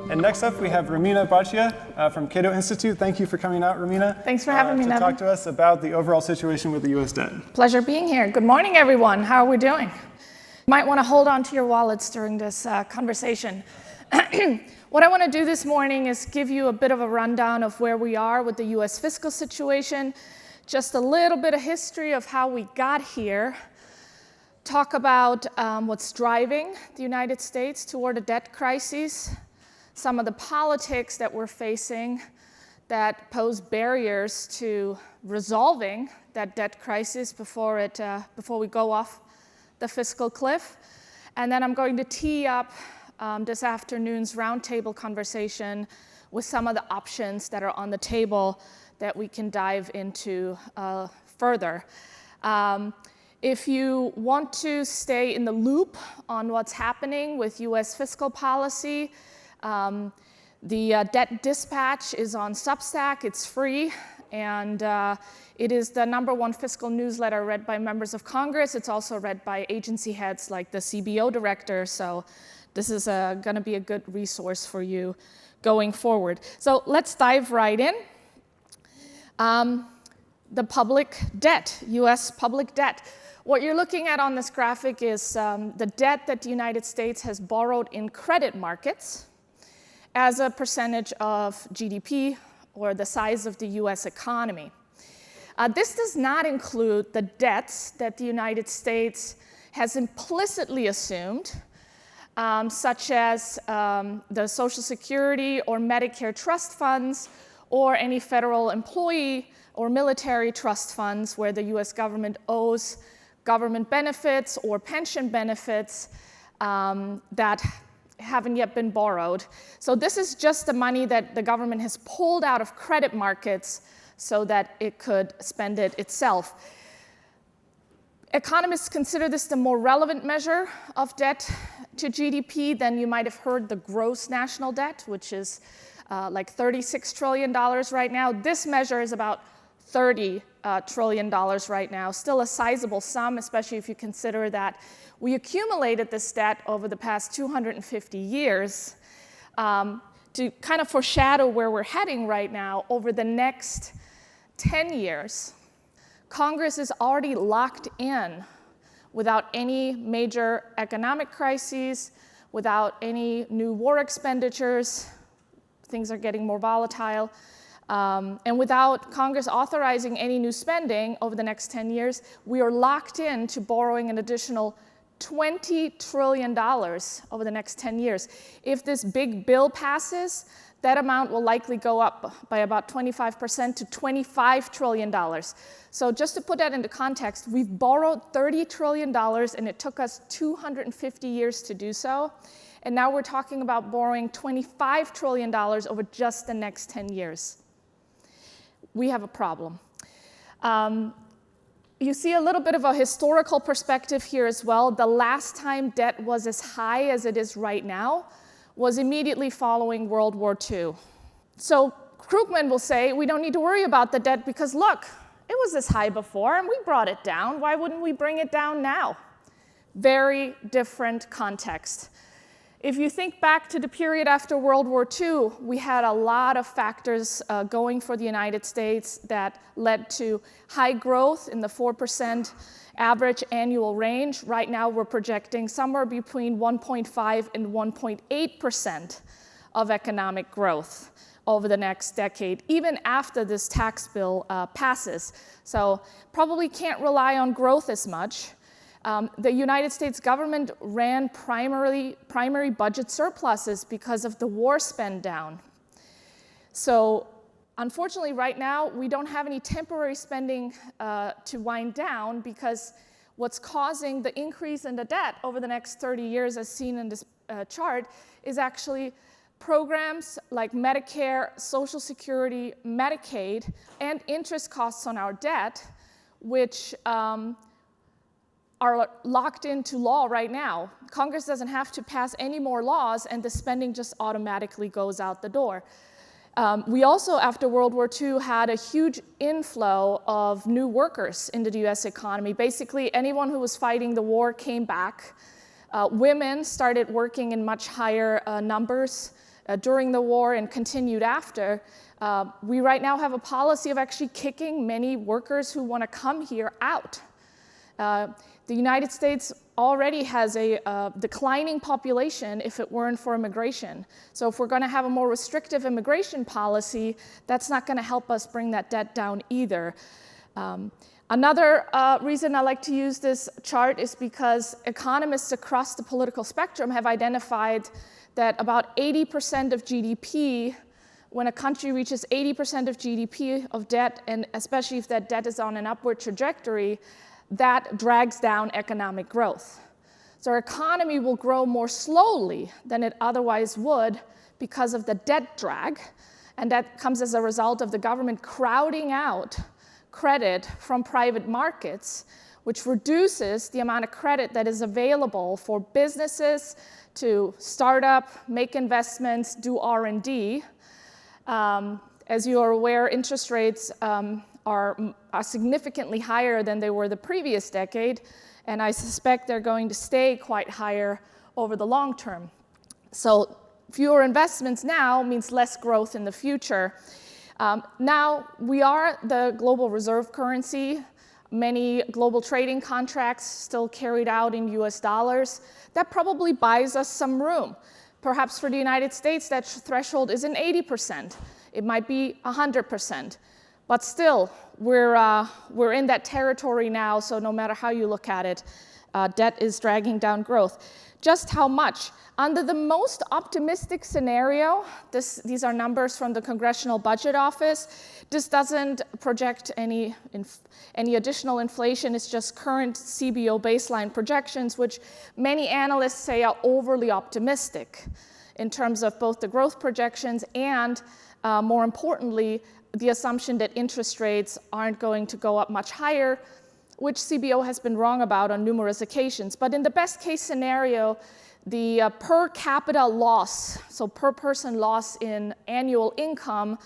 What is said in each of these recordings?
And next up, we have Romina Boccia from Cato Institute. Thank you for coming out, Romina. Thanks for having me, to Nevin. talk to us about the overall situation with the U.S. debt. Pleasure being here. Good morning, everyone. How are we doing? You might want to hold on to your wallets during this conversation. What I want to do this morning is give you a bit of a rundown of where we are with the U.S. fiscal situation, just a little bit of history of how we got here, talk about what's driving the United States toward a debt crisis, some of the politics that we're facing that pose barriers to resolving that debt crisis before we go off the fiscal cliff. And then I'm going to tee up this afternoon's roundtable conversation with some of the options that are on the table that we can dive into further. If you want to stay in the loop on what's happening with US fiscal policy, the Debt Dispatch is on Substack. It's free, and it is the #1 fiscal newsletter read by members of Congress. It's also read by agency heads like the CBO director, so this is going to be a good resource for you going forward. So let's dive right in. The public debt, US public debt. What you're looking at on this graphic is the debt that the United States has borrowed in credit markets as a percentage of GDP or the size of the US economy. This does not include the debts that the United States has implicitly assumed, such as the Social Security or Medicare trust funds, or any federal employee or military trust funds where the US government owes government benefits or pension benefits that haven't yet been borrowed. So this is just the money that the government has pulled out of credit markets so that it could spend it itself. Economists consider this the more relevant measure of debt to GDP than you might have heard the gross national debt, which is like $36 trillion right now. This measure is about $30 trillion right now, still a sizable sum, especially if you consider that we accumulated this debt over the past 250 years. To kind of foreshadow where we're heading right now, over the next 10 years, Congress is already locked in without any major economic crises, without any new war expenditures. Things are getting more volatile. And without Congress authorizing any new spending over the next 10 years, we are locked in to borrowing an additional $20 trillion over the next 10 years. If this big bill passes, that amount will likely go up by about 25% to $25 trillion. So just to put that into context, we've borrowed $30 trillion, and it took us 250 years to do so. And now we're talking about borrowing $25 trillion over just the next 10 years. We have a problem. You see a little bit of a historical perspective here as well. The last time debt was as high as it is right now was immediately following World War II. So Krugman will say, we don't need to worry about the debt because look, it was this high before and we brought it down. Why wouldn't we bring it down now? Very different context. If you think back to the period after World War II, we had a lot of factors going for the United States that led to high growth in the 4% average annual range. Right now, we're projecting somewhere between 1.5 and 1.8% of economic growth over the next decade, even after this tax bill passes. So probably can't rely on growth as much. The United States government ran primary budget surpluses because of the war spend down. So unfortunately, right now, we don't have any temporary spending to wind down because what's causing the increase in the debt over the next 30 years, as seen in this chart, is actually programs like Medicare, Social Security, Medicaid, and interest costs on our debt, which are locked into law right now. Congress doesn't have to pass any more laws, and the spending just automatically goes out the door. We also, after World War II, had a huge inflow of new workers into the US economy. Basically, anyone who was fighting the war came back. Women started working in much higher numbers during the war and continued after, we right now have a policy of actually kicking many workers who want to come here out. The United States already has a declining population if it weren't for immigration. So if we're going to have a more restrictive immigration policy, that's not going to help us bring that debt down either. Another reason I like to use this chart is because economists across the political spectrum have identified that about 80% of GDP, when a country reaches 80% of GDP of debt, and especially if that debt is on an upward trajectory, that drags down economic growth. So our economy will grow more slowly than it otherwise would because of the debt drag, and that comes as a result of the government crowding out credit from private markets, which reduces the amount of credit that is available for businesses to start up, make investments, do R&D. As you are aware, interest rates are significantly higher than they were the previous decade, and I suspect they're going to stay quite higher over the long term. So fewer investments now means less growth in the future. Now, we are the global reserve currency. Many global trading contracts still carried out in US dollars. That probably buys us some room. Perhaps for the United States, that threshold isn't 80%. It might be 100%. But still, we're in that territory now, so no matter how you look at it, debt is dragging down growth. Just how much? Under the most optimistic scenario, these are numbers from the Congressional Budget Office. This doesn't project any additional inflation. It's just current CBO baseline projections, which many analysts say are overly optimistic in terms of both the growth projections and, more importantly, the assumption that interest rates aren't going to go up much higher, which CBO has been wrong about on numerous occasions. But in the best case scenario, the per capita loss, so per person loss in annual income,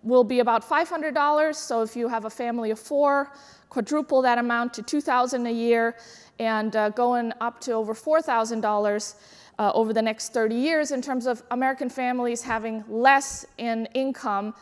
will be about $500. So if you have a family of 4, quadruple that amount to $2,000 a year, and going up to over $4,000 over the next 30 years in terms of American families having less in income,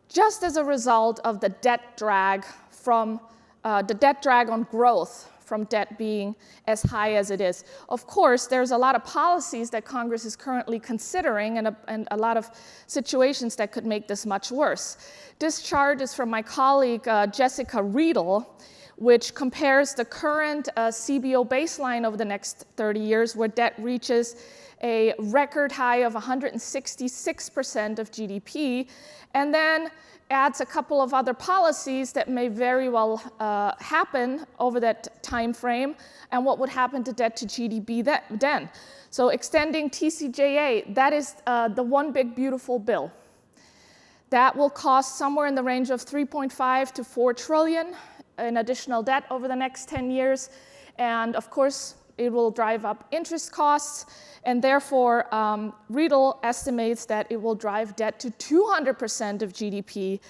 just as a result of the debt drag from the debt drag on growth from debt being as high as it is. Of course, there's a lot of policies that Congress is currently considering and a lot of situations that could make this much worse. This chart is from my colleague, Jessica Riedel, which compares the current CBO baseline over the next 30 years, where debt reaches a record high of 166% of GDP, and then adds a couple of other policies that may very well happen over that time frame, and what would happen to debt to GDP then. So extending TCJA, that is the one big beautiful bill. That will cost somewhere in the range of 3.5 to 4 trillion in additional debt over the next 10 years. And of course, it will drive up interest costs, and therefore Riedel estimates that it will drive debt to 200% of GDP.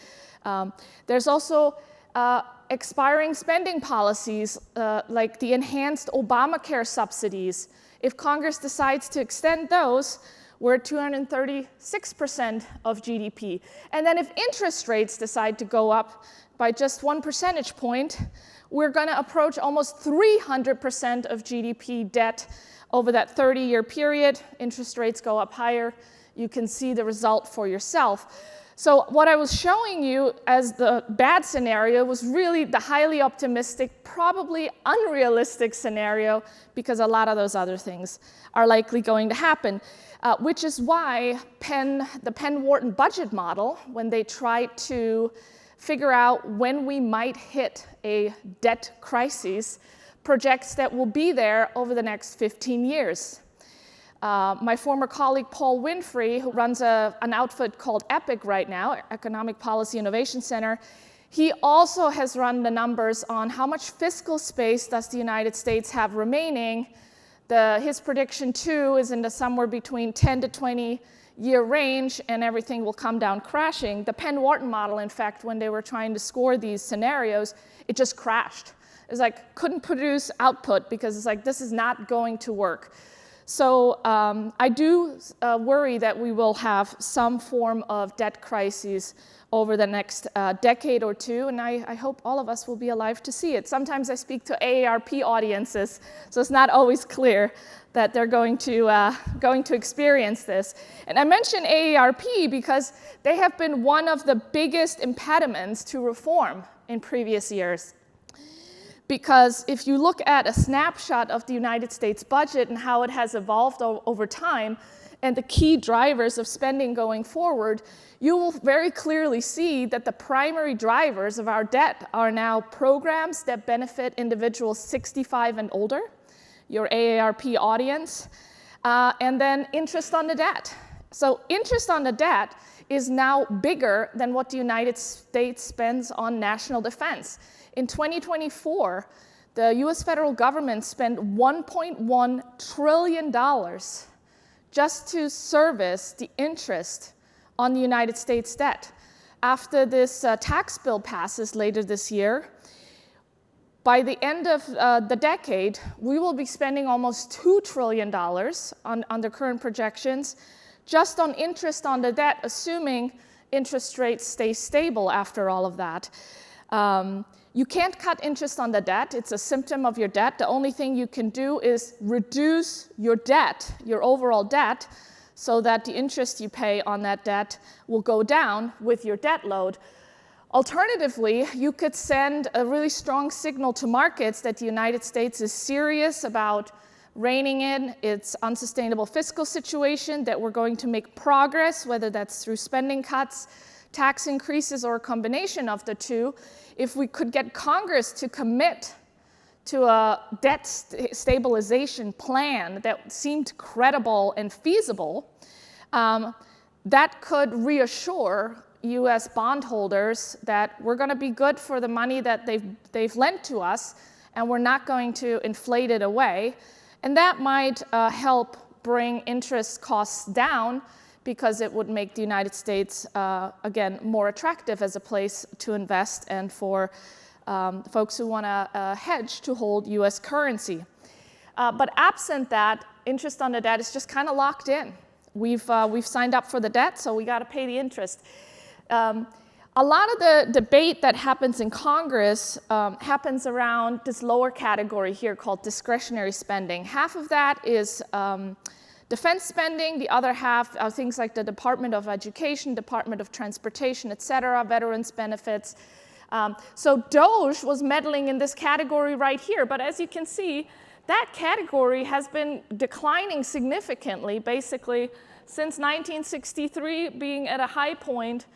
There's also expiring spending policies like the enhanced Obamacare subsidies. If Congress decides to extend those, we're at 236% of GDP. And then if interest rates decide to go up by just 1 percentage point, we're going to approach almost 300% of GDP debt over that 30-year period. Interest rates go up higher. You can see the result for yourself. So what I was showing you as the bad scenario was really the highly optimistic, probably unrealistic scenario, because a lot of those other things are likely going to happen, which is why the Penn-Wharton budget model, when they try to figure out when we might hit a debt crisis, projects that will be there over the next 15 years. My former colleague Paul Winfrey, who runs an outfit called EPIC right now, Economic Policy Innovation Center, he also has run the numbers on how much fiscal space does the United States have remaining. His prediction too is in the somewhere between 10 to 20 year range, and everything will come down crashing. The Penn-Wharton model, in fact, when they were trying to score these scenarios, it just crashed. It's like, couldn't produce output because it's like, this is not going to work. So I do worry that we will have some form of debt crisis over the next decade or two, and I hope all of us will be alive to see it. Sometimes I speak to AARP audiences, so it's not always clear that they're going to experience this. And I mention AARP because they have been one of the biggest impediments to reform in previous years. Because if you look at a snapshot of the United States budget and how it has evolved over time, and the key drivers of spending going forward, you will very clearly see that the primary drivers of our debt are now programs that benefit individuals 65 and older, your AARP audience, and then interest on the debt. So interest on the debt is now bigger than what the United States spends on national defense. In 2024, the US federal government spent $1.1 trillion just to service the interest on the United States debt. After this tax bill passes later this year, by the end of the decade, we will be spending almost $2 trillion under current projections just on interest on the debt, assuming interest rates stay stable after all of that. You can't cut interest on the debt. It's a symptom of your debt. The only thing you can do is reduce your debt, your overall debt, so that the interest you pay on that debt will go down with your debt load. Alternatively, you could send a really strong signal to markets that the United States is serious about reining in its unsustainable fiscal situation, that we're going to make progress, whether that's through spending cuts, tax increases, or a combination of the two. If we could get Congress to commit to a debt stabilization plan that seemed credible and feasible, that could reassure US bondholders that we're going to be good for the money that they've lent to us, and we're not going to inflate it away. And that might help bring interest costs down, because it would make the United States, again, more attractive as a place to invest and for folks who want to hedge to hold US currency. But absent that, interest on the debt is just kind of locked in. We've signed up for the debt, so we got to pay the interest. A lot of the debate that happens in Congress happens around this lower category here called discretionary spending. Half of that is defense spending. The other half are things like the Department of Education, Department of Transportation, et cetera, veterans benefits. So DOGE was meddling in this category right here. But as you can see, that category has been declining significantly, basically since 1963 being at a high point.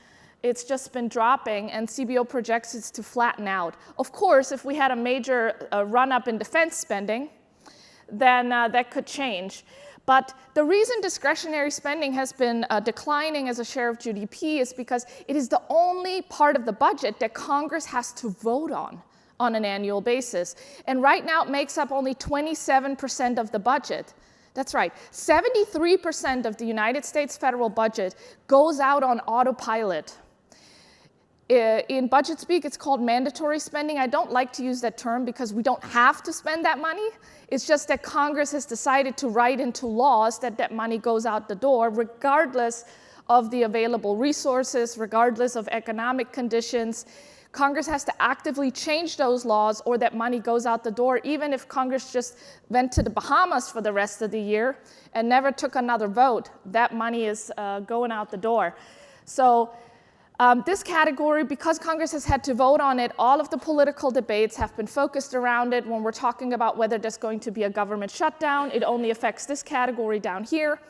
It's just been dropping, and CBO projects it to flatten out. Of course, if we had a major run-up in defense spending, then that could change. But the reason discretionary spending has been declining as a share of GDP is because it is the only part of the budget that Congress has to vote on an annual basis. And right now it makes up only 27% of the budget. That's right, 73% of the United States federal budget goes out on autopilot. In budget speak, it's called mandatory spending. I don't like to use that term because we don't have to spend that money. It's just that Congress has decided to write into laws that that money goes out the door, regardless of the available resources, regardless of economic conditions. Congress has to actively change those laws, or that money goes out the door, even if Congress just went to the Bahamas for the rest of the year and never took another vote. That money is going out the door. So this category, because Congress has had to vote on it, all of the political debates have been focused around it. When we're talking about whether there's going to be a government shutdown, it only affects this category down here.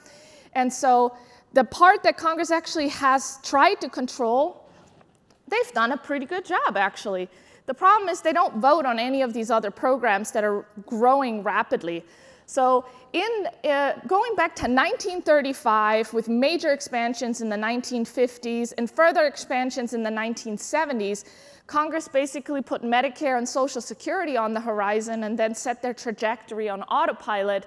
And so the part that Congress actually has tried to control, they've done a pretty good job, actually. The problem is they don't vote on any of these other programs that are growing rapidly. So going back to 1935, with major expansions in the 1950s and further expansions in the 1970s, Congress basically put Medicare and Social Security on the horizon and then set their trajectory on autopilot,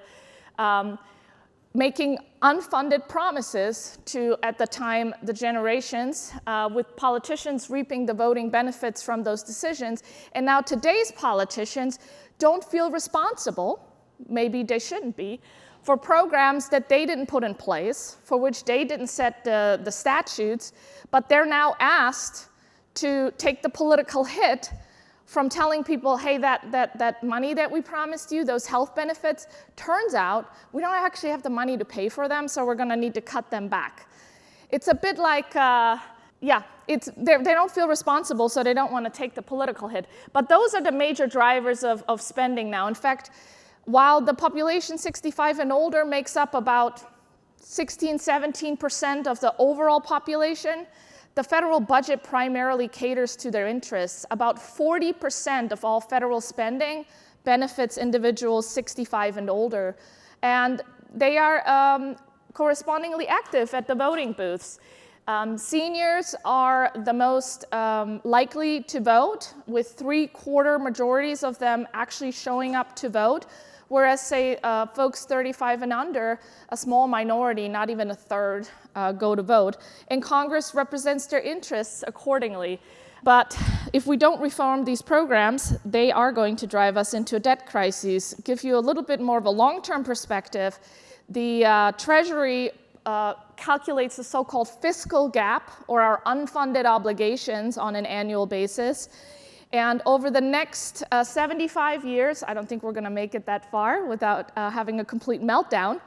making unfunded promises to, at the time, the generations, with politicians reaping the voting benefits from those decisions. And now today's politicians don't feel responsible, maybe they shouldn't be, for programs that they didn't put in place, for which they didn't set the statutes, but they're now asked to take the political hit from telling people, hey, that money that we promised you, those health benefits, turns out we don't actually have the money to pay for them, so we're going to need to cut them back. It's a bit like, they don't feel responsible, so they don't want to take the political hit. But those are the major drivers of spending now. In fact, while the population 65 and older makes up about 16–17% of the overall population, the federal budget primarily caters to their interests. About 40% of all federal spending benefits individuals 65 and older. And they are correspondingly active at the voting booths. Seniors are the most likely to vote, with 3/4 majorities of them actually showing up to vote. Whereas, say, folks 35 and under, a small minority, not even a third, go to vote. And Congress represents their interests accordingly. But if we don't reform these programs, they are going to drive us into a debt crisis. Give you a little bit more of a long-term perspective. The Treasury calculates the so-called fiscal gap, or our unfunded obligations, on an annual basis. And over the next 75 years, I don't think we're going to make it that far without having a complete meltdown.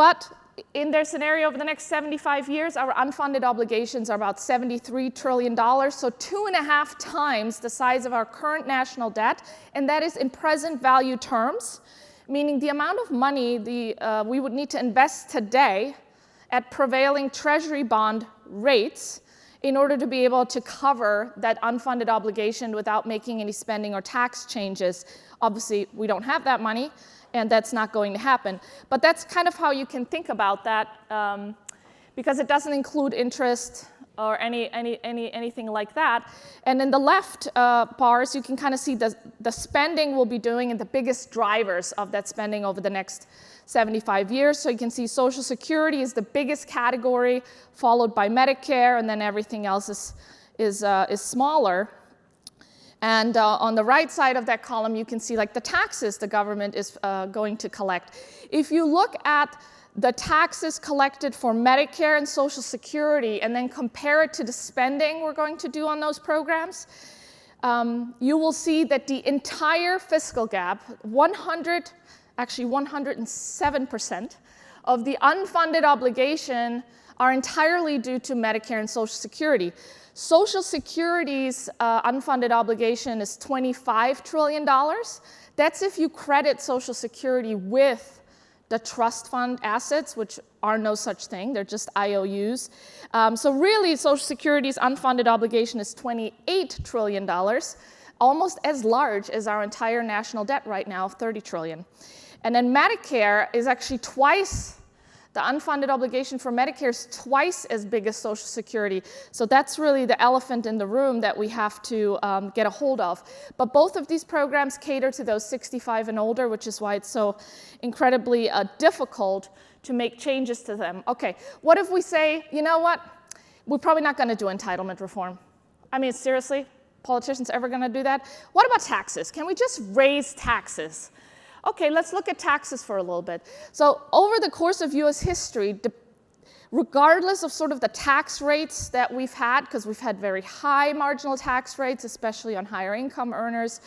But in their scenario, over the next 75 years, our unfunded obligations are about $73 trillion, so 2.5 times the size of our current national debt. And that is in present value terms, meaning the amount of money we would need to invest today at prevailing Treasury bond rates in order to be able to cover that unfunded obligation without making any spending or tax changes. Obviously, we don't have that money, and that's not going to happen. But that's kind of how you can think about that, because it doesn't include interest or anything like that. And in the left bars, you can kind of see the spending we'll be doing and the biggest drivers of that spending over the next 75 years. So you can see Social Security is the biggest category, followed by Medicare, and then everything else is smaller. And on the right side of that column, you can see like the taxes the government is going to collect. If you look at the taxes collected for Medicare and Social Security and then compare it to the spending we're going to do on those programs, you will see that the entire fiscal gap, 107% of the unfunded obligation are entirely due to Medicare and Social Security. Social Security's unfunded obligation is $25 trillion. That's if you credit Social Security with the trust fund assets, which are no such thing, they're just IOUs. So really, Social Security's unfunded obligation is $28 trillion, almost as large as our entire national debt right now, $30 trillion. And then Medicare is actually twice, the unfunded obligation for Medicare is twice as big as Social Security. So that's really the elephant in the room that we have to get a hold of. But both of these programs cater to those 65 and older, which is why it's so incredibly difficult to make changes to them. Okay, what if we say, you know what? We're probably not going to do entitlement reform. I mean, seriously, politicians ever going to do that? What about taxes? Can we just raise taxes? Okay, let's look at taxes for a little bit. So over the course of US history, regardless of sort of the tax rates that we've had, because we've had very high marginal tax rates, especially on higher income earners,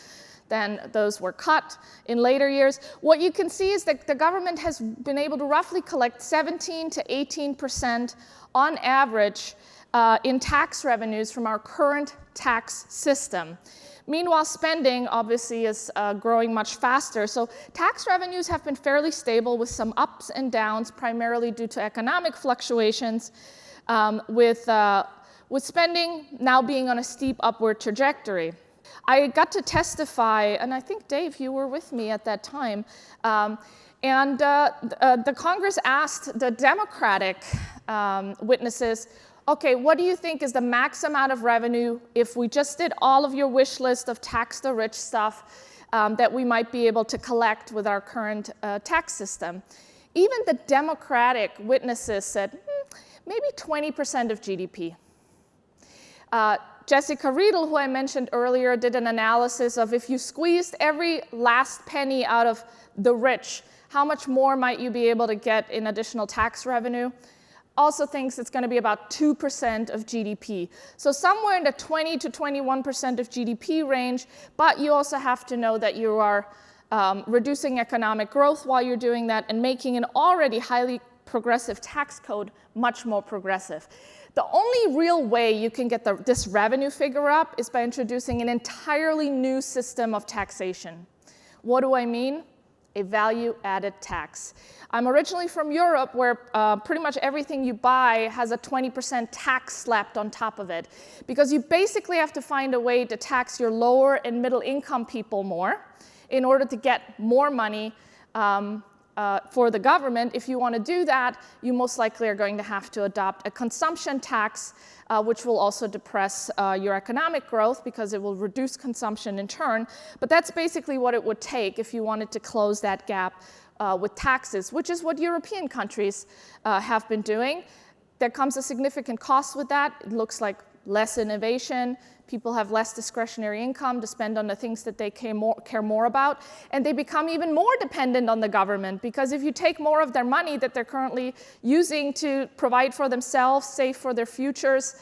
then those were cut in later years. What you can see is that the government has been able to roughly collect 17 to 18% on average in tax revenues from our current tax system. Meanwhile, spending obviously is growing much faster. So tax revenues have been fairly stable with some ups and downs, primarily due to economic fluctuations, with spending now being on a steep upward trajectory. I got to testify, and I think, Dave, you were with me at that time, and the Congress asked the Democratic witnesses, okay, what do you think is the max amount of revenue if we just did all of your wish list of tax the rich stuff that we might be able to collect with our current tax system? Even the Democratic witnesses said, maybe 20% of GDP. Jessica Riedel, who I mentioned earlier, did an analysis of if you squeezed every last penny out of the rich, How much more might you be able to get in additional tax revenue? Also thinks it's going to be about 2% of GDP. So somewhere in the 20 to 21% of GDP range, but you also have to know that you are reducing economic growth while you're doing that and making an already highly progressive tax code much more progressive. The only real way you can get this revenue figure up is by introducing an entirely new system of taxation. What do I mean? A value-added tax. I'm originally from Europe, where pretty much everything you buy has a 20% tax slapped on top of it, because you basically have to find a way to tax your lower and middle income people more in order to get more money for the government. If you want to do that, you most likely are going to have to adopt a consumption tax, which will also depress your economic growth because it will reduce consumption in turn. But that's basically what it would take if you wanted to close that gap with taxes, which is what European countries have been doing. There comes a significant cost with that. It looks like less innovation. People have less discretionary income to spend on the things that they care more about. And they become even more dependent on the government, because if you take more of their money that they're currently using to provide for themselves, save for their futures,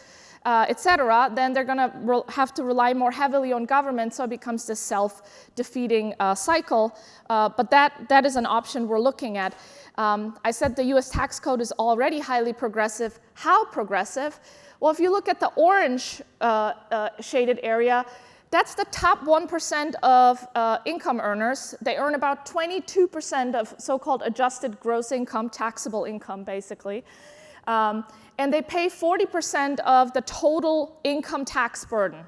et cetera, then they're going to have to rely more heavily on government, so it becomes this self-defeating cycle. But that is an option we're looking at. I said the US tax code is already highly progressive. How progressive? Well, if you look at the orange shaded area, that's the top 1% of income earners. They earn about 22% of so-called adjusted gross income, taxable income, basically. And they pay 40% of the total income tax burden.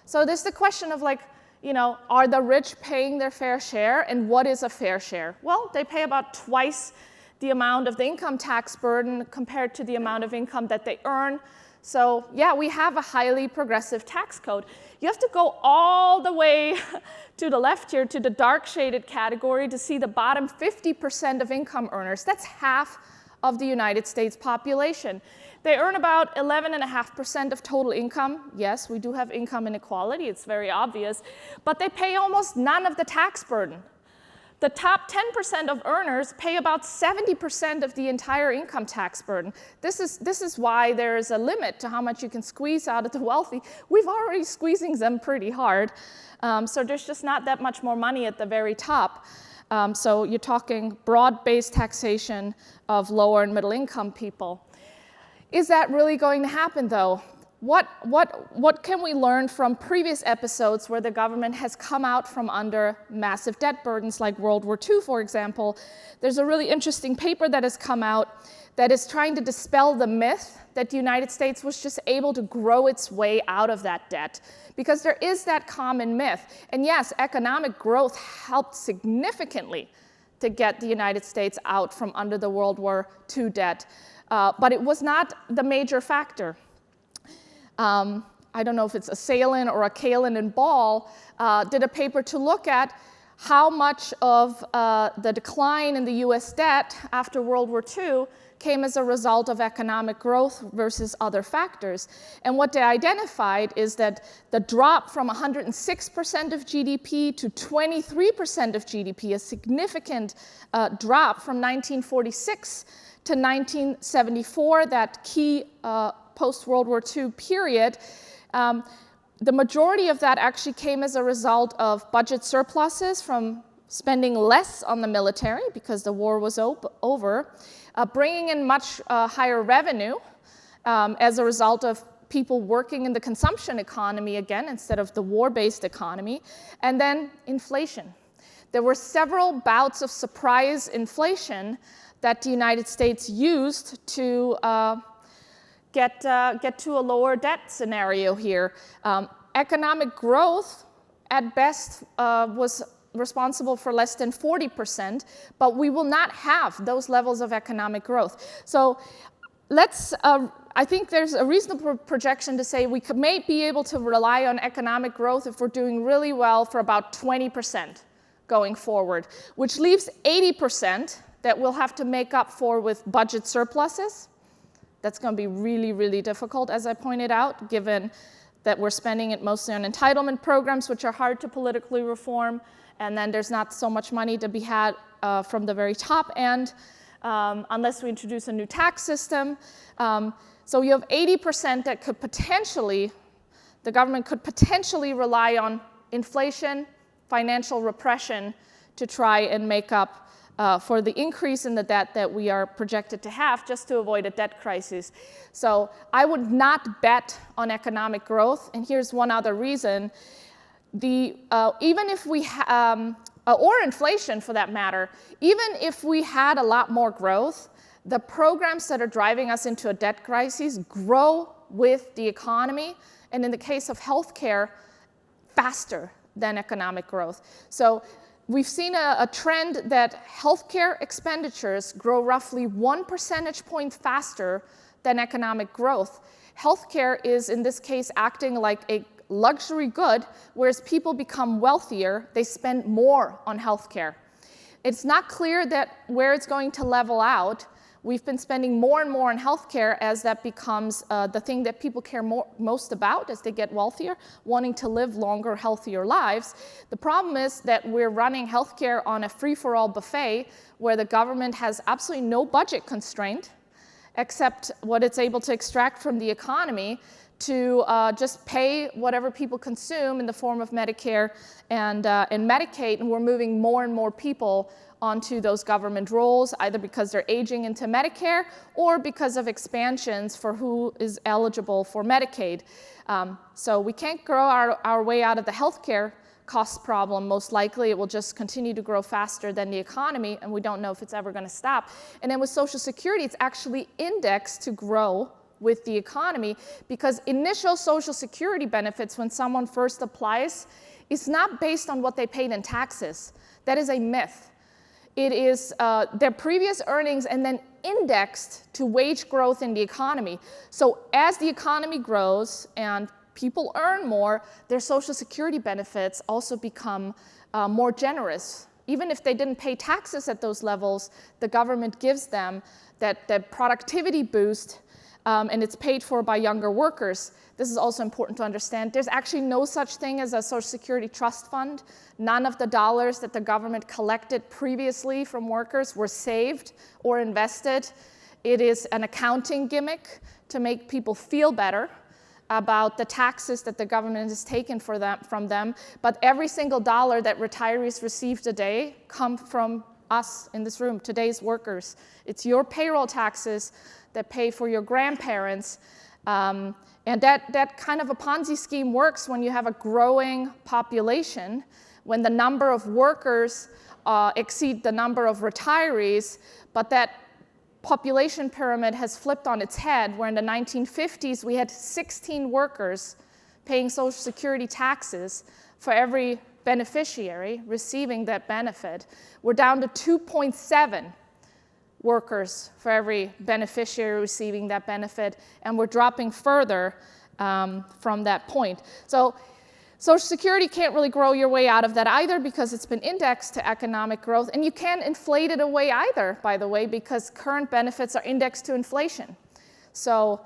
So there's the question of, like, are the rich paying their fair share? And what is a fair share? Well, they pay about twice the amount of the income tax burden compared to the amount of income that they earn. So yeah, we have a highly progressive tax code. You have to go all the way to the left here, to the dark shaded category, to see the bottom 50% of income earners. That's half of the United States population. They earn about 11.5% of total income. Yes, we do have income inequality, it's very obvious, but they pay almost none of the tax burden. The top 10% of earners pay about 70% of the entire income tax burden. This is why there is a limit to how much you can squeeze out of the wealthy. We've already squeezing them pretty hard, so there's just not that much more money at the very top. So you're talking broad-based taxation of lower and middle income people. Is that really going to happen, though? What can we learn from previous episodes where the government has come out from under massive debt burdens, like World War II, for example? There's a really interesting paper that has come out that is trying to dispel the myth that the United States was just able to grow its way out of that debt, because there is that common myth. And yes, economic growth helped significantly to get the United States out from under the World War II debt, but it was not the major factor. I don't know if it's a Salin or a Kalin and Ball, did a paper to look at how much of the decline in the US debt after World War II came as a result of economic growth versus other factors. And what they identified is that the drop from 106% of GDP to 23% of GDP, a significant drop from 1946 to 1974, that key post-World War II period, the majority of that actually came as a result of budget surpluses from spending less on the military because the war was over, bringing in much higher revenue as a result of people working in the consumption economy again instead of the war-based economy, and then inflation. There were several bouts of surprise inflation that the United States used to get to a lower debt scenario here. Economic growth, at best, was responsible for less than 40%, but we will not have those levels of economic growth. So I think there's a reasonable projection to say we may be able to rely on economic growth if we're doing really well for about 20% going forward, which leaves 80% that we'll have to make up for with budget surpluses. That's going to be really, really difficult, as I pointed out, given that we're spending it mostly on entitlement programs, which are hard to politically reform, and then there's not so much money to be had from the very top end, unless we introduce a new tax system. So you have 80% that could potentially, the government could potentially rely on inflation, financial repression to try and make up for the increase in the debt that we are projected to have, just to avoid a debt crisis. So I would not bet on economic growth, and here's one other reason. Even if we, or inflation for that matter, even if we had a lot more growth, the programs that are driving us into a debt crisis grow with the economy, and in the case of healthcare, faster than economic growth. So we've seen a trend that healthcare expenditures grow roughly 1 percentage point faster than economic growth. Healthcare is, in this case, acting like a luxury good, whereas people become wealthier, they spend more on healthcare. It's not clear that where it's going to level out. We've been spending more and more on healthcare as that becomes the thing that people care most about as they get wealthier, wanting to live longer, healthier lives. The problem is that we're running healthcare on a free-for-all buffet where the government has absolutely no budget constraint except what it's able to extract from the economy to just pay whatever people consume in the form of Medicare and Medicaid, and we're moving more and more people onto those government rolls, either because they're aging into Medicare or because of expansions for who is eligible for Medicaid. So we can't grow our way out of the healthcare cost problem. Most likely it will just continue to grow faster than the economy, and we don't know if it's ever going to stop. And then with Social Security, it's actually indexed to grow with the economy, because initial Social Security benefits when someone first applies is not based on what they paid in taxes. That is a myth. It is their previous earnings and then indexed to wage growth in the economy. So as the economy grows and people earn more, their Social Security benefits also become more generous. Even if they didn't pay taxes at those levels, the government gives them that productivity boost, and it's paid for by younger workers. This is also important to understand. There's actually no such thing as a Social Security trust fund. None of the dollars that the government collected previously from workers were saved or invested. It is an accounting gimmick to make people feel better about the taxes that the government has taken from them. But every single dollar that retirees receive today come from us in this room, today's workers. It's your payroll taxes that pay for your grandparents. And that kind of a Ponzi scheme works when you have a growing population, when the number of workers exceed the number of retirees, but that population pyramid has flipped on its head, where in the 1950s we had 16 workers paying Social Security taxes for every beneficiary receiving that benefit. We're down to 2.7 workers for every beneficiary receiving that benefit, and we're dropping further from that point. So Social Security can't really grow your way out of that either, because it's been indexed to economic growth, and you can't inflate it away either, by the way, because current benefits are indexed to inflation. So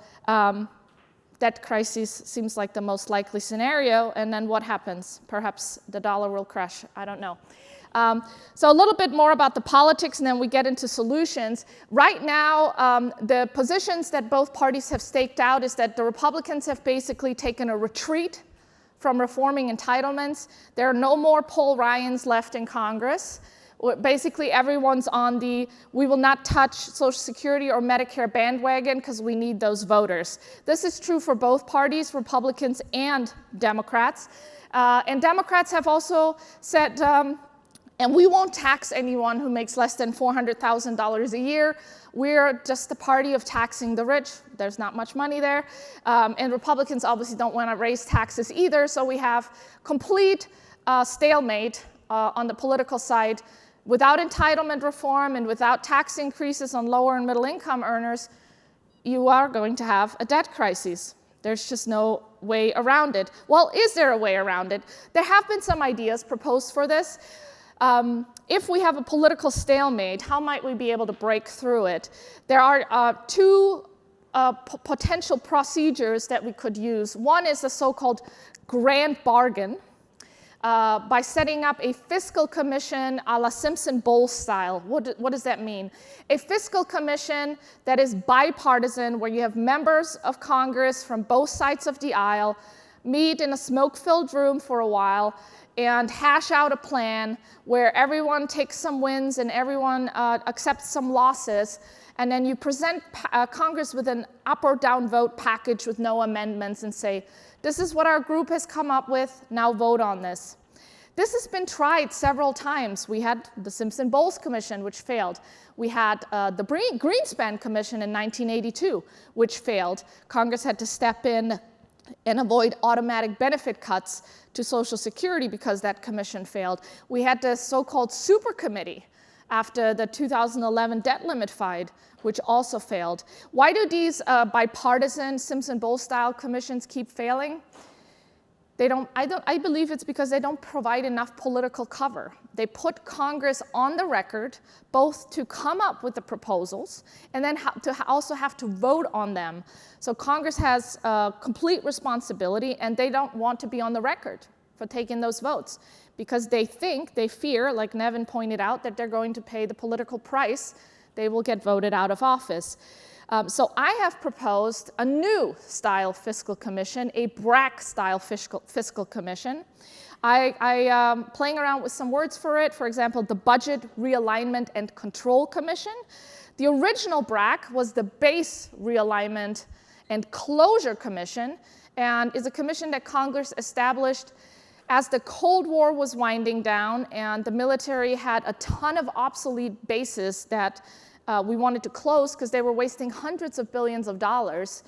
debt crisis seems like the most likely scenario, and then what happens? Perhaps the dollar will crash, I don't know. So a little bit more about the politics, and then we get into solutions. Right now, the positions that both parties have staked out is that the Republicans have basically taken a retreat from reforming entitlements. There are no more Paul Ryans left in Congress. Basically, everyone's on the we will not touch Social Security or Medicare bandwagon because we need those voters. This is true for both parties, Republicans and Democrats. And Democrats have also said, and we won't tax anyone who makes less than $400,000 a year. We're just the party of taxing the rich. There's not much money there. And Republicans obviously don't want to raise taxes either, so we have complete stalemate on the political side. Without entitlement reform and without tax increases on lower and middle income earners, you are going to have a debt crisis. There's just no way around it. Well, is there a way around it? There have been some ideas proposed for this. If we have a political stalemate, how might we be able to break through it? There are two potential procedures that we could use. One is the so-called grand bargain. by setting up a fiscal commission a la Simpson-Bowles style. What does that mean? A fiscal commission that is bipartisan, where you have members of Congress from both sides of the aisle meet in a smoke-filled room for a while and hash out a plan where everyone takes some wins and everyone accepts some losses, and then you present Congress with an up or down vote package with no amendments and say, this is what our group has come up with, now vote on this. This has been tried several times. We had the Simpson-Bowles Commission, which failed. We had the Greenspan Commission in 1982, which failed. Congress had to step in and avoid automatic benefit cuts to Social Security because that commission failed. We had the so-called super committee after the 2011 debt limit fight, which also failed. Why do these bipartisan Simpson-Bowles style commissions keep failing? I believe it's because they don't provide enough political cover. They put Congress on the record, both to come up with the proposals and then to also have to vote on them. So Congress has complete responsibility, and they don't want to be on the record for taking those votes because they fear, like Nevin pointed out, that they're going to pay the political price. They will get voted out of office. So I have proposed a new style fiscal commission, a BRAC-style fiscal commission. I playing around with some words for it. For example, the Budget Realignment and Control Commission. The original BRAC was the Base Realignment and Closure Commission, and is a commission that Congress established as the Cold War was winding down and the military had a ton of obsolete bases that we wanted to close because they were wasting hundreds of billions of dollars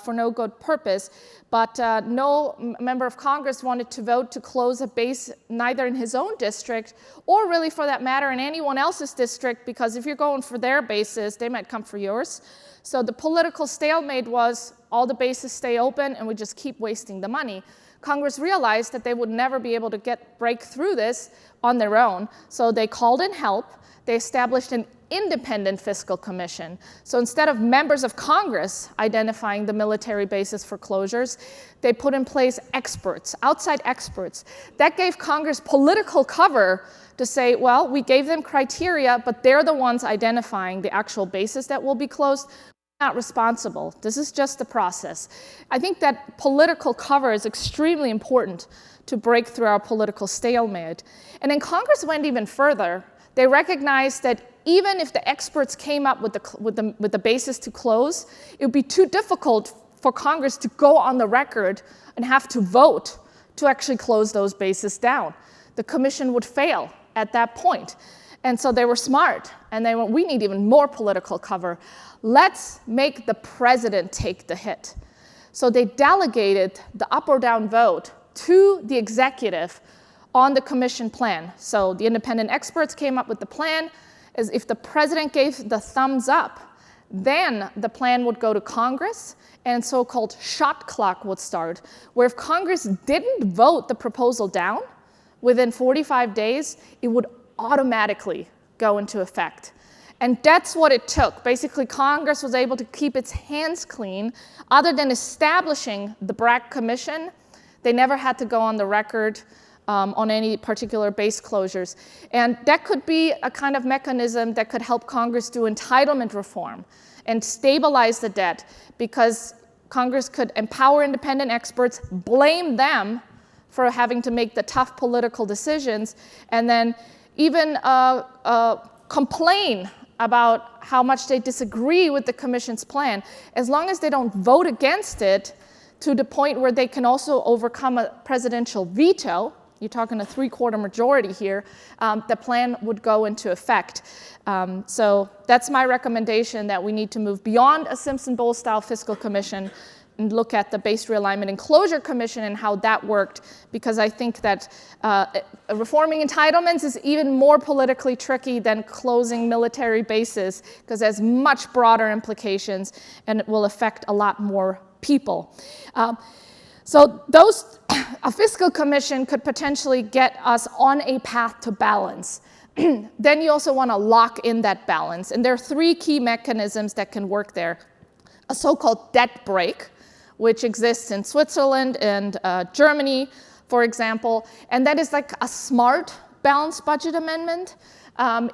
for no good purpose. But no member of Congress wanted to vote to close a base neither in his own district or really for that matter in anyone else's district, because if you're going for their bases, they might come for yours. So the political stalemate was all the bases stay open and we just keep wasting the money. Congress realized that they would never be able to break through this on their own, so they called in help. They established an independent fiscal commission. So instead of members of Congress identifying the military basis for closures, they put in place experts, outside experts. That gave Congress political cover to say, well, we gave them criteria, but they're the ones identifying the actual basis that will be closed. We're not responsible. This is just the process. I think that political cover is extremely important to break through our political stalemate. And then Congress went even further. They recognized that even if the experts came up with the basis to close, it would be too difficult for Congress to go on the record and have to vote to actually close those bases down. The commission would fail at that point. And so they were smart, and they went, we need even more political cover. Let's make the president take the hit. So they delegated the up or down vote to the executive on the commission plan. So the independent experts came up with the plan. As if the president gave the thumbs up, then the plan would go to Congress and so-called shot clock would start, where if Congress didn't vote the proposal down within 45 days, it would automatically go into effect. And that's what it took. Basically, Congress was able to keep its hands clean. Other than establishing the BRAC commission, they never had to go on the record on any particular base closures. And that could be a kind of mechanism that could help Congress do entitlement reform and stabilize the debt, because Congress could empower independent experts, blame them for having to make the tough political decisions, and then even complain about how much they disagree with the commission's plan, as long as they don't vote against it to the point where they can also overcome a presidential veto. You're talking a 3/4 majority here, the plan would go into effect. So that's my recommendation, that we need to move beyond a Simpson-Bowles style fiscal commission and look at the Base Realignment and Closure Commission and how that worked, because I think that reforming entitlements is even more politically tricky than closing military bases, because it has much broader implications and it will affect a lot more people. So a fiscal commission could potentially get us on a path to balance. Then you also want to lock in that balance. And there are 3 key mechanisms that can work there. A so-called debt break, which exists in Switzerland and Germany. for example, and that is like a smart balanced budget amendment.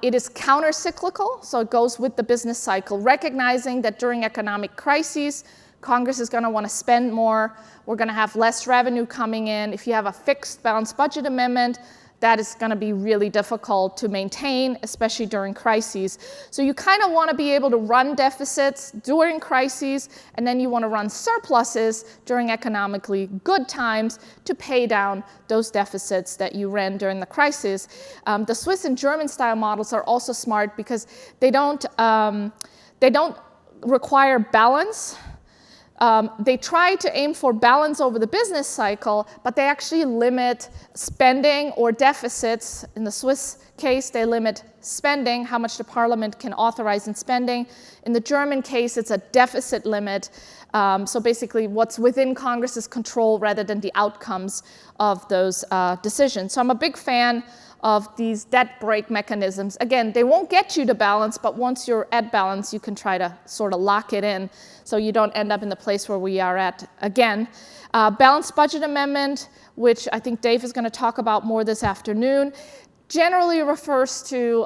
It is counter-cyclical, so it goes with the business cycle, recognizing that during economic crises, Congress is going to want to spend more. We're going to have less revenue coming in. If you have a fixed balanced budget amendment, that is going to be really difficult to maintain, especially during crises. So you kind of want to be able to run deficits during crises, and then you want to run surpluses during economically good times to pay down those deficits that you ran during the crisis. The Swiss and German style models are also smart because they don't require balance. They try to aim for balance over the business cycle, but they actually limit spending or deficits. In the Swiss case, they limit spending, how much the parliament can authorize in spending. In the German case, it's a deficit limit. So basically, what's within Congress's control rather than the outcomes of those decisions. So I'm a big fan of these debt brake mechanisms. Again, they won't get you to balance, but once you're at balance, you can try to sort of lock it in so you don't end up in the place where we are at again. Balanced budget amendment, which I think Dave is going to talk about more this afternoon, generally refers to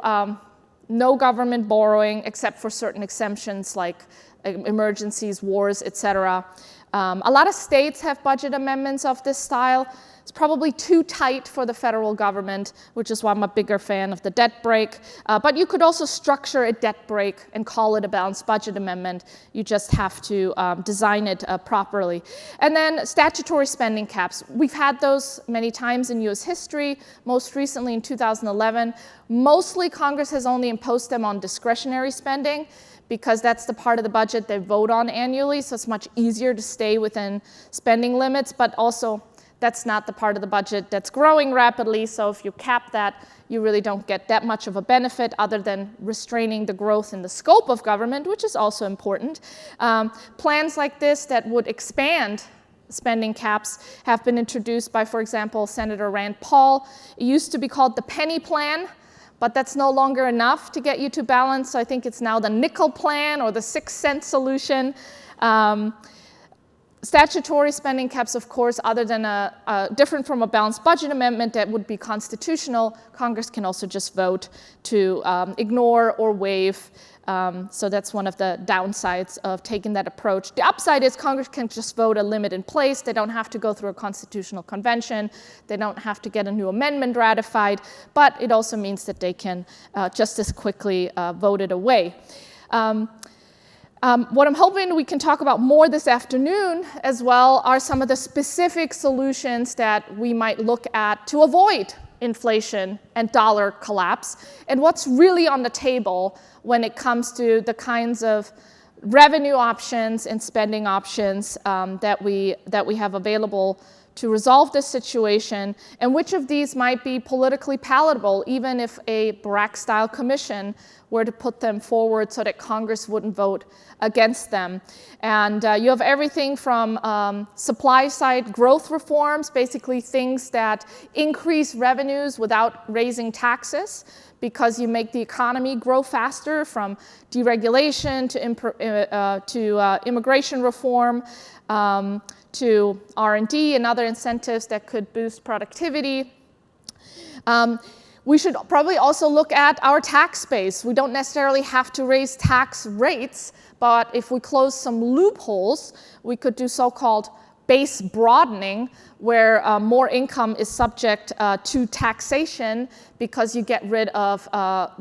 no government borrowing except for certain exemptions like emergencies, wars, etc. A lot of states have budget amendments of this style. It's probably too tight for the federal government, which is why I'm a bigger fan of the debt brake. But you could also structure a debt brake and call it a balanced budget amendment. You just have to design it properly. And then statutory spending caps. We've had those many times in US history, most recently in 2011. Mostly Congress has only imposed them on discretionary spending because that's the part of the budget they vote on annually, so it's much easier to stay within spending limits, but also that's not the part of the budget that's growing rapidly, so if you cap that, you really don't get that much of a benefit other than restraining the growth in the scope of government, which is also important. Plans like this that would expand spending caps have been introduced by, for example, Senator Rand Paul. It used to be called the penny plan, but that's no longer enough to get you to balance, so I think it's now the nickel plan or the 6-cent solution. Statutory spending caps, of course, other than different from a balanced budget amendment that would be constitutional, Congress can also just vote to ignore or waive. So that's one of the downsides of taking that approach. The upside is Congress can just vote a limit in place. They don't have to go through a constitutional convention. They don't have to get a new amendment ratified. But it also means that they can just as quickly vote it away. What I'm hoping we can talk about more this afternoon as well are some of the specific solutions that we might look at to avoid inflation and dollar collapse, and what's really on the table when it comes to the kinds of revenue options and spending options that we have available to resolve this situation, and which of these might be politically palatable, even if a BRAC-style commission were to put them forward so that Congress wouldn't vote against them. And you have everything from supply-side growth reforms, basically things that increase revenues without raising taxes, because you make the economy grow faster, from deregulation to immigration reform, to R&D and other incentives that could boost productivity. We should probably also look at our tax base. We don't necessarily have to raise tax rates, but if we close some loopholes, we could do so-called base broadening, where more income is subject to taxation because you get rid of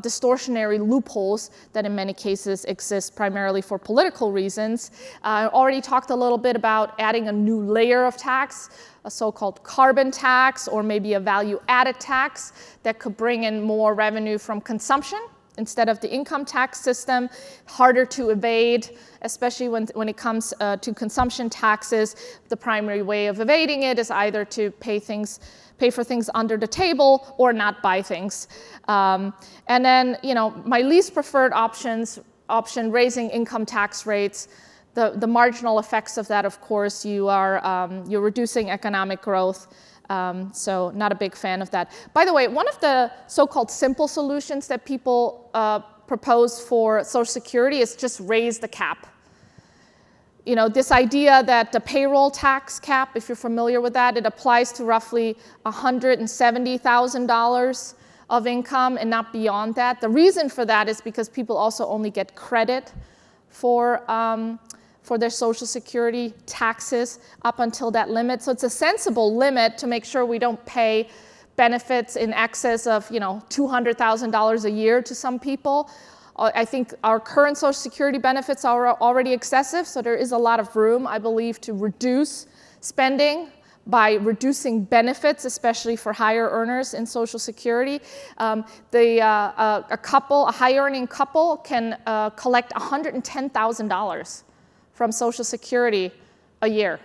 distortionary loopholes that in many cases exist primarily for political reasons. I already talked a little bit about adding a new layer of tax, a so-called carbon tax, or maybe a value-added tax that could bring in more revenue from consumption instead of the income tax system. Harder to evade, especially when it comes to consumption taxes. The primary way of evading it is either to pay for things under the table or not buy things. And then, my least preferred option, raising income tax rates. The marginal effects of that, of course, you're reducing economic growth. So not a big fan of that. By the way, one of the so-called simple solutions that people propose for Social Security is just raise the cap. this idea that the payroll tax cap, if you're familiar with that, it applies to roughly $170,000 of income and not beyond that. The reason for that is because people also only get credit for their Social Security taxes up until that limit. So it's a sensible limit to make sure we don't pay benefits in excess of $200,000 a year to some people. I think our current Social Security benefits are already excessive, so there is a lot of room, I believe, to reduce spending by reducing benefits, especially for higher earners in Social Security. A high-earning couple can collect $110,000 from Social Security a year.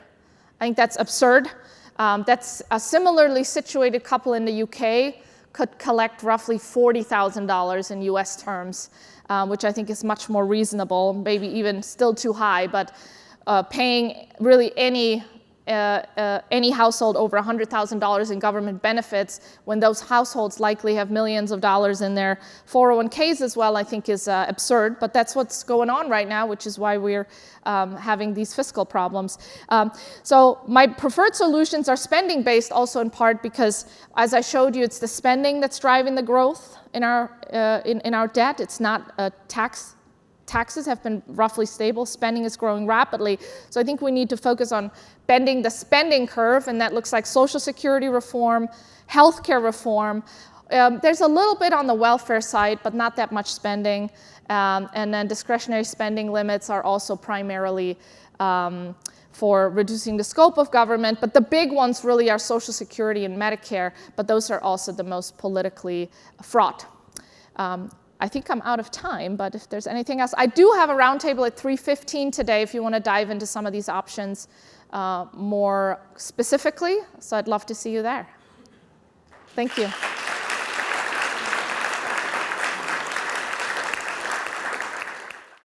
I think that's absurd. That's a similarly situated couple in the UK could collect roughly $40,000 in US terms, which I think is much more reasonable, maybe even still too high, but paying really any household over $100,000 in government benefits when those households likely have millions of dollars in their 401ks as well, I think is absurd. But that's what's going on right now, which is why we're having these fiscal problems. So my preferred solutions are spending-based also in part because, as I showed you, it's the spending that's driving the growth in our debt. It's not tax. Taxes have been roughly stable. Spending is growing rapidly. So I think we need to focus on bending the spending curve, and that looks like Social Security reform, healthcare reform. There's a little bit on the welfare side, but not that much spending. And then discretionary spending limits are also primarily for reducing the scope of government. But the big ones really are Social Security and Medicare, but those are also the most politically fraught. I think I'm out of time, but if there's anything else. I do have a roundtable at 3:15 today if you want to dive into some of these options more specifically. So I'd love to see you there. Thank you.